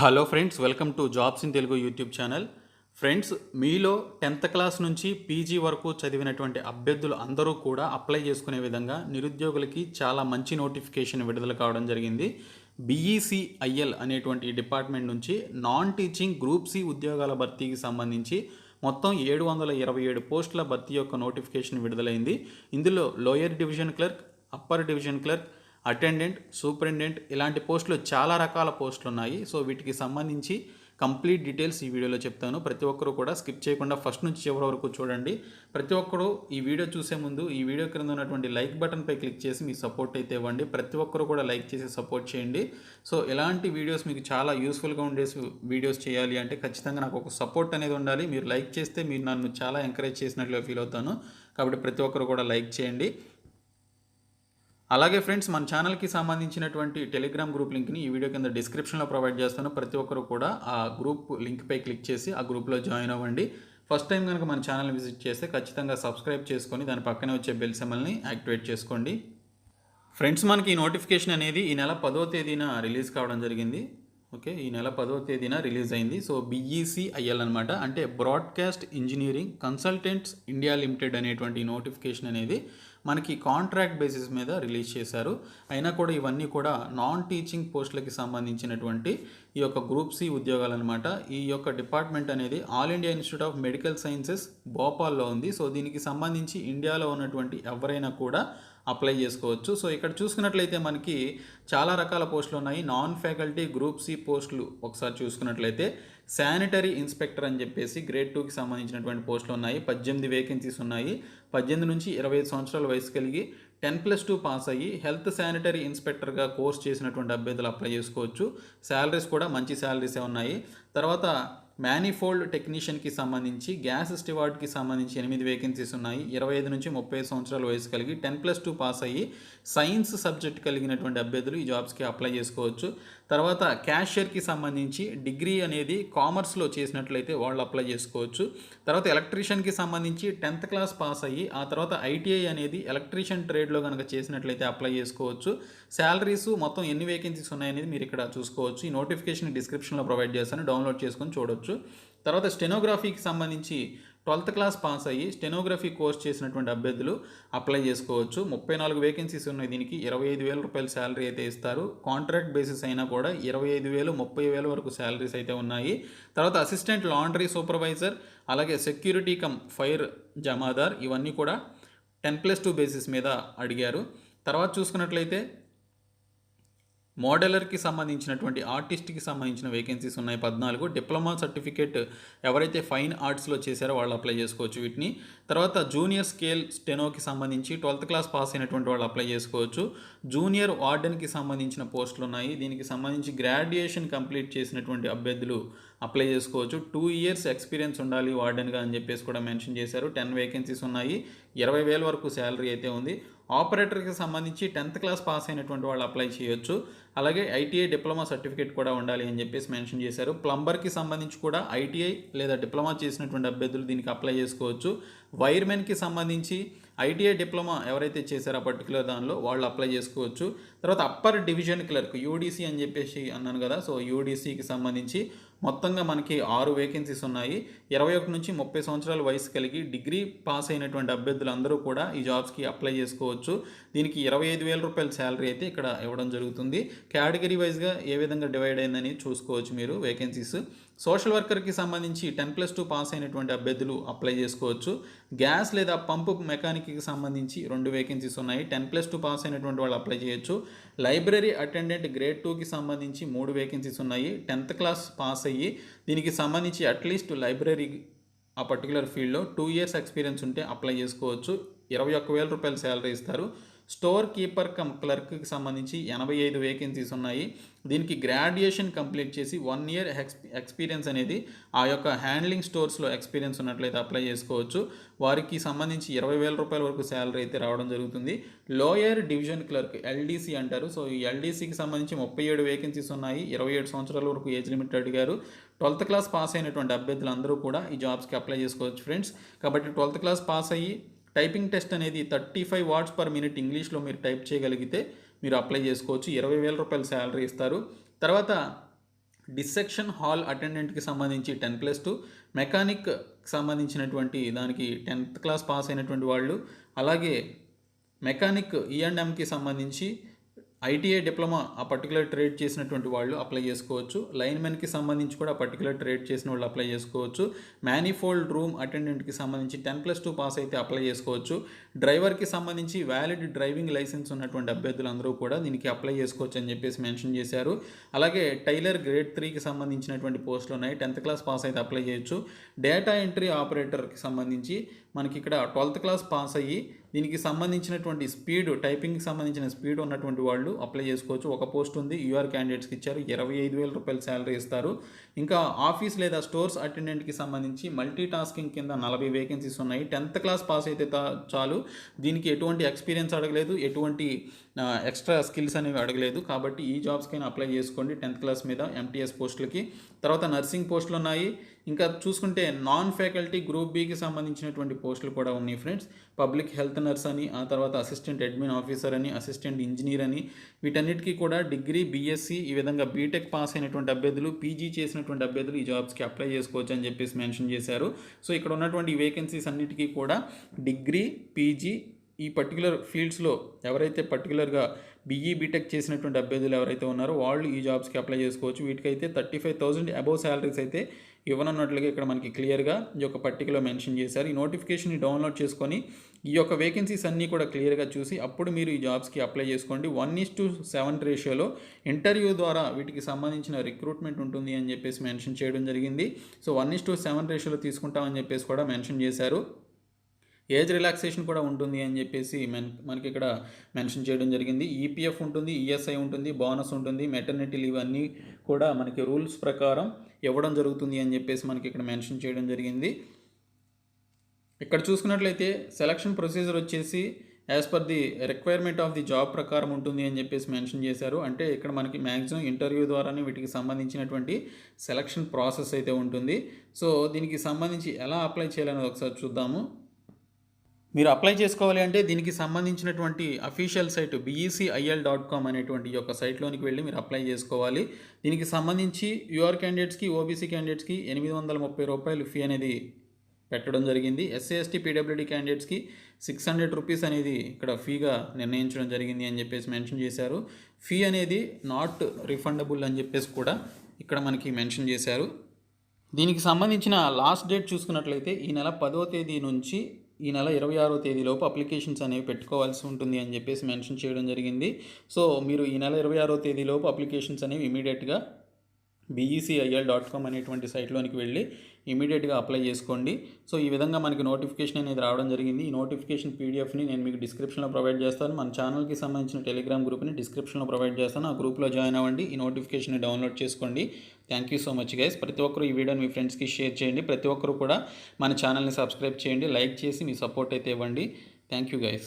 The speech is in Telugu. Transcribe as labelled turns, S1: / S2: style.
S1: Hello friends, welcome to jobs in Telugu YouTube channel. Friends, మీలో 10th క్లాస్ నుంచి పీజీ వరకు చదివినటువంటి అభ్యర్థులు అందరూ కూడా అప్లై చేసుకునే విధంగా నిరుద్యోగులకి చాలా మంచి నోటిఫికేషన్ విడుదల కావడం జరిగింది. బీఈసీఐఎల్ అనేటువంటి డిపార్ట్మెంట్ నుంచి నాన్ టీచింగ్ గ్రూప్ సి ఉద్యోగాల భర్తీకి సంబంధించి మొత్తం 727 పోస్టుల భర్తీ యొక్క నోటిఫికేషన్ విడుదలైంది. ఇందులో lower division clerk, upper division clerk, attendant, superintendent ఇలాంటి పోస్టులు చాలా రకాల పోస్టులు ఉన్నాయి. సో వీటికి సంబంధించి కంప్లీట్ డీటెయిల్స్ ఈ వీడియోలో చెప్తాను. ప్రతి ఒక్కరూ కూడా స్కిప్ చేయకుండా ఫస్ట్ నుంచి చివరి వరకు చూడండి. ప్రతి ఒక్కరూ ఈ వీడియో చూసే ముందు ఈ వీడియో క్రింద ఉన్నటువంటి లైక్ బటన్పై క్లిక్ చేసి మీ సపోర్ట్ అయితే ఇవ్వండి. ప్రతి ఒక్కరూ కూడా లైక్ చేసి సపోర్ట్ చేయండి. సో ఇలాంటి వీడియోస్ మీకు చాలా యూస్ఫుల్గా ఉండే వీడియోస్ చేయాలి అంటే ఖచ్చితంగా నాకు ఒక సపోర్ట్ అనేది ఉండాలి. మీరు లైక్ చేస్తే మీరు నన్ను చాలా ఎంకరేజ్ చేసినట్లుగా ఫీల్ అవుతాను. కాబట్టి ప్రతి ఒక్కరు కూడా లైక్ చేయండి. అలాగే ఫ్రెండ్స్, మన ఛానల్కి సంబంధించినటువంటి టెలిగ్రామ్ గ్రూప్ లింక్ని ఈ వీడియో కింద డిస్క్రిప్షన్లో ప్రొవైడ్ చేస్తాను. ప్రతి ఒక్కరు కూడా ఆ గ్రూప్ లింక్పై క్లిక్ చేసి ఆ గ్రూప్లో జాయిన్ అవ్వండి. ఫస్ట్ టైం కనుక మన ఛానల్ విజిట్ చేస్తే ఖచ్చితంగా సబ్స్క్రైబ్ చేసుకొని దాని పక్కనే వచ్చే బెల్ సింబల్ని యాక్టివేట్ చేసుకోండి. ఫ్రెండ్స్, మనకి ఈ నోటిఫికేషన్ అనేది ఈ నెల 10వ తేదీన రిలీజ్ కావడం జరిగింది. ఓకే, ఈ నెల 10వ తేదీన రిలీజ్ అయింది. సో బీఈసీఐఎల్ అనమాట, అంటే broadcast engineering consultants India limited అనేటువంటి నోటిఫికేషన్ అనేది మనకి కాంట్రాక్ట్ బేసిస్ మీద రిలీజ్ చేశారు. అయినా కూడా ఇవన్నీ కూడా నాన్ టీచింగ్ పోస్టులకి సంబంధించినటువంటి ఈ యొక్క గ్రూప్ సి ఉద్యోగాలు అనమాట. ఈ యొక్క డిపార్ట్మెంట్ అనేది All India Institute of Medical Sciences భోపాల్లో ఉంది. సో దీనికి సంబంధించి ఇండియాలో ఉన్నటువంటి ఎవరైనా కూడా అప్లై చేసుకోవచ్చు. సో ఇక్కడ చూసుకున్నట్లయితే మనకి చాలా రకాల పోస్టులు ఉన్నాయి. నాన్ ఫ్యాకల్టీ గ్రూప్ సి పోస్టులు ఒకసారి చూసుకున్నట్లయితే శానిటరీ ఇన్స్పెక్టర్ అని చెప్పేసి గ్రేడ్ 2కి సంబంధించినటువంటి పోస్టులు ఉన్నాయి. 18 వేకెన్సీస్ ఉన్నాయి. 18 నుంచి 25 సంవత్సరాల వయసు కలిగి 10+2 పాస్ అయ్యి హెల్త్ శానిటరీ ఇన్స్పెక్టర్గా కోర్స్ చేసినటువంటి అభ్యర్థులు అప్లై చేసుకోవచ్చు. శాలరీస్ కూడా మంచి శాలరీసే ఉన్నాయి. తర్వాత మ్యానిఫోల్డ్ టెక్నీషియన్కి సంబంధించి గ్యాస్ స్టివార్డ్కి సంబంధించి 8 వేకెన్సీస్ ఉన్నాయి. 25 నుంచి 30 సంవత్సరాల వయసు కలిగి 10+2 పాస్ అయ్యి సైన్స్ సబ్జెక్ట్ కలిగినటువంటి అభ్యర్థులు ఈ జాబ్స్కి అప్లై చేసుకోవచ్చు. తర్వాత క్యాషియర్కి సంబంధించి డిగ్రీ అనేది కామర్స్లో చేసినట్లయితే వాళ్ళు అప్లై చేసుకోవచ్చు. తర్వాత ఎలక్ట్రీషియన్కి సంబంధించి 10th క్లాస్ పాస్ అయ్యి ఆ తర్వాత ఐటీఐ అనేది ఎలక్ట్రీషియన్ ట్రేడ్లో కనుక చేసినట్లయితే అప్లై చేసుకోవచ్చు. శాలరీస్ మొత్తం ఎన్ని వేకెన్సీస్ ఉన్నాయనేది మీరు ఇక్కడ చూసుకోవచ్చు. ఈ నోటిఫికేషన్ డిస్క్రిప్షన్లో ప్రొవైడ్ చేస్తాను, డౌన్లోడ్ చేసుకొని చూడవచ్చు. తర్వాత స్టెనోగ్రఫీకి సంబంధించి 12th క్లాస్ పాస్ అయ్యి స్టెనోగ్రఫీ కోర్స్ చేసినటువంటి అభ్యర్థులు అప్లై చేసుకోవచ్చు. 34 వేకెన్సీస్ ఉన్నాయి. దీనికి 25,000 రూపాయల శాలరీ అయితే ఇస్తారు. కాంట్రాక్ట్ బేసిస్ అయినా కూడా 25,000 30,000 వరకు శాలరీస్ అయితే ఉన్నాయి. తర్వాత అసిస్టెంట్ లాండ్రీ సూపర్వైజర్, అలాగే సెక్యూరిటీ కమ్ ఫైర్ జమాదార్ ఇవన్నీ కూడా 10+2 బేసిస్ మీద అడిగారు. తర్వాత చూసుకున్నట్లయితే మోడలర్కి సంబంధించినటువంటి ఆర్టిస్ట్కి సంబంధించిన వేకెన్సీస్ ఉన్నాయి 14. డిప్లొమా సర్టిఫికేట్ ఎవరైతే ఫైన్ ఆర్ట్స్లో చేశారో వాళ్ళు అప్లై చేసుకోవచ్చు వీటిని. తర్వాత జూనియర్ స్కేల్ స్టెనోకి సంబంధించి 12th క్లాస్ పాస్ అయినటువంటి వాళ్ళు అప్లై చేసుకోవచ్చు. జూనియర్ వార్డెన్కి సంబంధించిన పోస్టులు ఉన్నాయి. దీనికి సంబంధించి గ్రాడ్యుయేషన్ కంప్లీట్ చేసినటువంటి అభ్యర్థులు అప్లై చేసుకోవచ్చు. 2 years ఎక్స్పీరియన్స్ ఉండాలి వార్డెన్గా అని చెప్పేసి కూడా మెన్షన్ చేశారు. 10 వేకెన్సీస్ ఉన్నాయి. 20,000 వరకు శాలరీ అయితే ఉంది. ఆపరేటర్కి సంబంధించి 10th క్లాస్ పాస్ అయినటువంటి వాళ్ళు అప్లై చేయొచ్చు. అలాగే ఐటీఐ డిప్లొమా సర్టిఫికేట్ కూడా ఉండాలి అని చెప్పేసి మెన్షన్ చేశారు. ప్లంబర్కి సంబంధించి కూడా ఐటీఐ లేదా డిప్లొమా చేసినటువంటి అభ్యర్థులు దీనికి అప్లై చేసుకోవచ్చు. వైర్మెన్కి సంబంధించి ఐటీఐ డిప్లొమా ఎవరైతే చేశారో ఆ పర్టికులర్ దానిలో వాళ్ళు అప్లై చేసుకోవచ్చు. తర్వాత అప్పర్ డివిజన్ క్లర్క్ యూడీసీ అని చెప్పేసి అన్నాను కదా, సో యూడీసీకి సంబంధించి మొత్తంగా మనకి 6 వేకెన్సీస్ ఉన్నాయి. 21 నుంచి 30 సంవత్సరాల వయసు కలిగి డిగ్రీ పాస్ అయినటువంటి అభ్యర్థులు అందరూ కూడా ఈ జాబ్స్కి అప్లై చేసుకోవచ్చు. దీనికి 25,000 రూపాయల శాలరీ అయితే ఇక్కడ ఇవ్వడం జరుగుతుంది. కేటగిరీ వైజ్గా ఏ విధంగా డివైడ్ అయిందని చూసుకోవచ్చు మీరు వేకెన్సీస్. సోషల్ వర్కర్కి సంబంధించి 10+2 పాస్ అయినటువంటి అభ్యర్థులు అప్లై చేసుకోవచ్చు. గ్యాస్ లేదా పంపు మెకానిక్కి సంబంధించి 2 వేకెన్సీస్ ఉన్నాయి. 10+2 పాస్ అయినటువంటి వాళ్ళు అప్లై చేయొచ్చు. లైబ్రరీ అటెండెంట్ గ్రేడ్ 2కి సంబంధించి 3 వేకెన్సీస్ ఉన్నాయి. 10th క్లాస్ పాస్ అయ్యి దీనికి సంబంధించి అట్లీస్ట్ లైబ్రరీ ఆ పర్టికులర్ ఫీల్డ్లో 2 years ఎక్స్పీరియన్స్ ఉంటే అప్లై చేసుకోవచ్చు. 21,000 రూపాయల శాలరీ ఇస్తారు. స్టోర్ కీపర్ కమ్ క్లర్క్కి సంబంధించి 85 వేకెన్సీస్ ఉన్నాయి. దీనికి గ్రాడ్యుయేషన్ కంప్లీట్ చేసి 1 year ఎక్స్పీరియన్స్ అనేది ఆ యొక్క హ్యాండ్లింగ్ స్టోర్స్లో ఎక్స్పీరియన్స్ ఉన్నట్లయితే అప్లై చేసుకోవచ్చు. వారికి సంబంధించి 20,000 రూపాయల వరకు శాలరీ అయితే రావడం జరుగుతుంది. లోయర్ డివిజన్ క్లర్క్ ఎల్డీసీ అంటారు. సో ఈ ఎల్డీసీకి సంబంధించి 37 వేకెన్సీస్ ఉన్నాయి. 27 సంవత్సరాల వరకు ఏజ్ లిమిట్ అడిగారు. 12th క్లాస్ పాస్ అయినటువంటి అభ్యర్థులు అందరూ కూడా ఈ జాబ్స్కి అప్లై చేసుకోవచ్చు ఫ్రెండ్స్. కాబట్టి 12th క్లాస్ పాస్ అయ్యి టైపింగ్ టెస్ట్ అనేది 35 words per minute ఇంగ్లీష్లో మీరు టైప్ చేయగలిగితే మీరు అప్లై చేసుకోవచ్చు. 20,000 రూపాయల శాలరీ ఇస్తారు. తర్వాత డిసెక్షన్ హాల్ అటెండెంట్కి సంబంధించి 10+2, మెకానిక్ సంబంధించినటువంటి దానికి 10th క్లాస్ పాస్ అయినటువంటి వాళ్ళు, అలాగే మెకానిక్ E&Mకి సంబంధించి ఐటీఐ డిప్లొమా ఆ పర్టికులర్ ట్రేడ్ చేసినటువంటి వాళ్ళు అప్లై చేసుకోవచ్చు. లైన్మెన్కి సంబంధించి కూడా పర్టికులర్ ట్రేడ్ చేసిన వాళ్ళు అప్లై చేసుకోవచ్చు. మ్యానిఫోల్డ్ రూమ్ అటెండెంట్కి సంబంధించి 10+2 పాస్ అయితే అప్లై చేసుకోవచ్చు. డ్రైవర్కి సంబంధించి వ్యాలిడ్ డ్రైవింగ్ లైసెన్స్ ఉన్నటువంటి అభ్యర్థులు అందరూ కూడా దీనికి అప్లై చేసుకోవచ్చు అని చెప్పేసి మెన్షన్ చేశారు. అలాగే టైలర్ గ్రేడ్ 3కి సంబంధించినటువంటి పోస్టులు ఉన్నాయి. 10th క్లాస్ పాస్ అయితే అప్లై చేయొచ్చు. డేటా ఎంట్రీ ఆపరేటర్కి సంబంధించి మనకి ఇక్కడ 12th క్లాస్ పాస్ అయ్యి దీనికి సంబంధించినటువంటి స్పీడ్, టైపింగ్కి సంబంధించిన స్పీడ్ ఉన్నటువంటి వాళ్ళు అప్లై చేసుకోవచ్చు. ఒక పోస్ట్ ఉంది, యూఆర్ క్యాండిడేట్స్కి ఇచ్చారు. 25,000 రూపాయలు శాలరీ ఇస్తారు. ఇంకా ఆఫీస్ లేదా స్టోర్స్ అటెండెంట్కి సంబంధించి మల్టీ టాస్కింగ్ కింద 40 వేకెన్సీస్ ఉన్నాయి. 10th క్లాస్ పాస్ అయితే చాలు. దీనికి ఎటువంటి ఎక్స్పీరియన్స్ అడగలేదు, ఎటువంటి ఎక్స్ట్రా స్కిల్స్ అనేవి అడగలేదు. కాబట్టి ఈ జాబ్స్కైనా అప్లై చేసుకోండి 10th క్లాస్ మీద ఎంటీఎస్ పోస్టులకి. తర్వాత నర్సింగ్ పోస్టులు ఉన్నాయి. ఇంకా చూసుకుంటే నాన్ ఫ్యాకల్టీ గ్రూప్ బికి సంబంధించినటువంటి పోస్టులు కూడా ఉన్నాయి ఫ్రెండ్స్. పబ్లిక్ హెల్త్ నర్స్ అని, ఆ తర్వాత అసిస్టెంట్ అడ్మిన్ ఆఫీసర్ అని, అసిస్టెంట్ ఇంజనీర్ అని, వీటన్నిటికీ కూడా డిగ్రీ, బీఎస్సీ, ఈ విధంగా బీటెక్ పాస్ అయినటువంటి అభ్యర్థులు, పీజీ చేసినటువంటి అభ్యర్థులు ఈ జాబ్స్కి అప్లై చేసుకోవచ్చు అని చెప్పేసి మెన్షన్ చేశారు. సో ఇక్కడ ఉన్నటువంటి వేకెన్సీస్ అన్నిటికీ కూడా డిగ్రీ, పీజీ, ఈ పర్టికులర్ ఫీల్డ్స్లో ఎవరైతే పర్టికులర్గా బీఈ బీటెక్ చేసినటువంటి అభ్యర్థులు ఎవరైతే ఉన్నారో వాళ్ళు ఈ జాబ్స్కి అప్లై చేసుకోవచ్చు. వీటికైతే 35,000 అబోవ్ శాలరీస్ అయితే ఇవ్వనున్నట్లుగా ఇక్కడ మనకి క్లియర్గా ఈ యొక్క పట్టికలో మెన్షన్ చేశారు. ఈ నోటిఫికేషన్ని డౌన్లోడ్ చేసుకొని ఈ యొక్క వేకెన్సీస్ అన్నీ కూడా క్లియర్గా చూసి అప్పుడు మీరు ఈ జాబ్స్కి అప్లై చేసుకోండి. 1:7 రేషియోలో ఇంటర్వ్యూ ద్వారా వీటికి సంబంధించిన రిక్రూట్మెంట్ ఉంటుంది అని చెప్పేసి మెన్షన్ చేయడం జరిగింది. సో 1:7 రేషియోలో తీసుకుంటామని చెప్పేసి కూడా మెన్షన్ చేశారు. ఏజ్ రిలాక్సేషన్ కూడా ఉంటుంది అని చెప్పేసి మనకి ఇక్కడ మెన్షన్ చేయడం జరిగింది. ఈపీఎఫ్ ఉంటుంది, ఈఎస్ఐ ఉంటుంది, బోనస్ ఉంటుంది, మెటర్నిటీ లీవ్ అన్నీ కూడా మనకి రూల్స్ ప్రకారం ఇవ్వడం జరుగుతుంది అని చెప్పేసి మనకి ఇక్కడ మెన్షన్ చేయడం జరిగింది. ఇక్కడ చూసుకున్నట్లయితే సెలక్షన్ ప్రొసీజర్ వచ్చేసి as per the requirement of the job ప్రకారం ఉంటుంది అని చెప్పేసి మెన్షన్ చేశారు. అంటే ఇక్కడ మనకి మ్యాక్సిమం ఇంటర్వ్యూ ద్వారానే వీటికి సంబంధించినటువంటి సెలక్షన్ ప్రాసెస్ అయితే ఉంటుంది. సో దీనికి సంబంధించి ఎలా అప్లై చేయాలనేది ఒకసారి చూద్దాము. మీరు అప్లై చేసుకోవాలి అంటే దీనికి సంబంధించినటువంటి అఫీషియల్ సైట్ becil.com అనేటువంటి యొక్క సైట్లోనికి వెళ్ళి మీరు అప్లై చేసుకోవాలి. దీనికి సంబంధించి యూఆర్ క్యాండిడేట్స్కి, ఓబీసీ క్యాండిడేట్స్కి 830 రూపాయలు ఫీ అనేది పెట్టడం జరిగింది. ఎస్సీ ఎస్టీ పీడబ్ల్యూడీ క్యాండిడేట్స్కి 600 రూపీస్ అనేది ఇక్కడ ఫీగా నిర్ణయించడం జరిగింది అని చెప్పేసి మెన్షన్ చేశారు. ఫీ అనేది నాట్ రిఫండబుల్ అని చెప్పేసి కూడా ఇక్కడ మనకి మెన్షన్ చేశారు. దీనికి సంబంధించిన లాస్ట్ డేట్ చూసుకున్నట్లయితే ఈ నెల 10వ తేదీ నుంచి ఈ నెల 26వ తేదీలోపు అప్లికేషన్స్ అనేవి పెట్టుకోవాల్సి ఉంటుంది అని చెప్పేసి మెన్షన్ చేయడం జరిగింది. సో మీరు ఈ నెల 26వ తేదీలోపు అప్లికేషన్స్ అనేవి ఇమీడియట్గా becil.com అనేటువంటి సైట్లోనికి వెళ్ళి ఇమీడియట్గా అప్లై చేసుకోండి. సో ఈ విధంగా మనకి నోటిఫికేషన్ అనేది రావడం జరిగింది. ఈ నోటిఫికేషన్ పీడిఎఫ్ని నేను మీకు డిస్క్రిప్షన్లో ప్రొవైడ్ చేస్తాను. మన ఛానల్కి సంబంధించిన టెలిగ్రామ్ గ్రూప్ని డిస్క్రిప్షన్లో ప్రొవైడ్ చేస్తాను. ఆ గ్రూప్లో జాయిన్ అవ్వండి, ఈ నోటిఫికేషన్ని డౌన్లోడ్ చేసుకోండి. Thank you so much guys. ప్రతి ఒక్కరు ఈ వీడియోని మీ ఫ్రెండ్స్కి షేర్ చేయండి. ప్రతి ఒక్కరు కూడా మన ఛానల్ని సబ్స్క్రైబ్ చేయండి, లైక్ చేసి మీ సపోర్ట్ అయితే ఇవ్వండి. Thank you guys.